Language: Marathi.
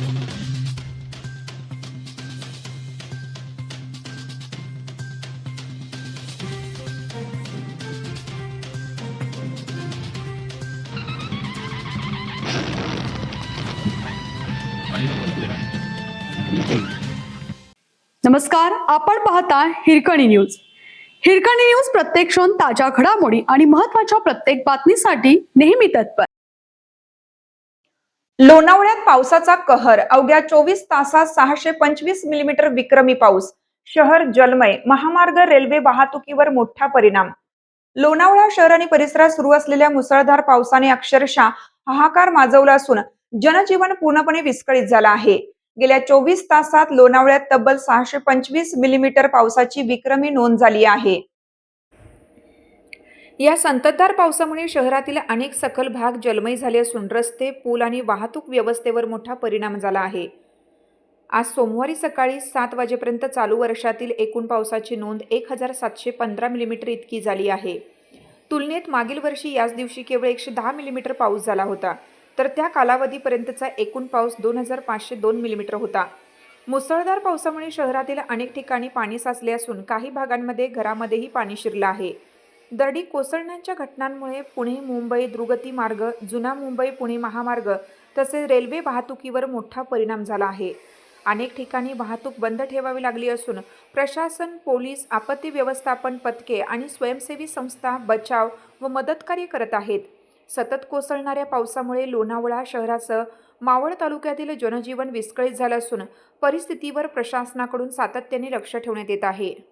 नमस्कार, आपण पाहता हिरकणी न्यूज. हिरकणी न्यूज प्रत्येक क्षण ताज्या घडामोडी आणि महत्त्वाच्या प्रत्येक बातमीसाठी नेहमी तत्पर. लोणावळ्यात पावसाचा कहर. अवघ्या 24 तासात 625 मिलीमीटर विक्रमी पाऊस. शहर जलमय. महामार्ग रेल्वे वाहतुकीवर मोठा परिणाम. लोणावळा शहर आणि परिसरात सुरू असलेल्या मुसळधार पावसाने अक्षरशः हाहाकार माजवला असून जनजीवन पूर्णपणे विस्कळीत झालं आहे. गेल्या 24 तासात लोणावळ्यात तब्बल 625 मिलीमीटर पावसाची विक्रमी नोंद झाली आहे. या संततधार पावसामुळे शहरातील अनेक सखल भाग जलमय झाले असून रस्ते, पूल आणि वाहतूक व्यवस्थेवर मोठा परिणाम झाला आहे. आज सोमवारी सकाळी 7 वाजेपर्यंत चालू वर्षातील एकूण पावसाची नोंद 1715 मिलीमीटर इतकी झाली आहे. तुलनेत मागील वर्षी याच दिवशी केवळ 110 मिलीमीटर पाऊस झाला होता, तर त्या कालावधीपर्यंतचा एकूण पाऊस 2502 मिलीमीटर होता. मुसळधार पावसामुळे शहरातील अनेक ठिकाणी पाणी साचले असून काही भागांमध्ये घरामध्येही पाणी शिरलं आहे. दरडी कोसळण्याच्या घटनांमुळे पुणे मुंबई द्रुतगती मार्ग, जुना मुंबई पुणे महामार्ग तसेच रेल्वे वाहतुकीवर मोठा परिणाम झाला आहे. अनेक ठिकाणी वाहतूक बंद ठेवावी लागली असून प्रशासन, पोलीस, आपत्ती व्यवस्थापन पथके आणि स्वयंसेवी संस्था बचाव व मदतकार्य करत आहेत. सतत कोसळणाऱ्या पावसामुळे लोणावळा शहरासह मावळ तालुक्यातील जनजीवन विस्कळीत झालं असून परिस्थितीवर प्रशासनाकडून सातत्याने लक्ष ठेवण्यात येत आहे.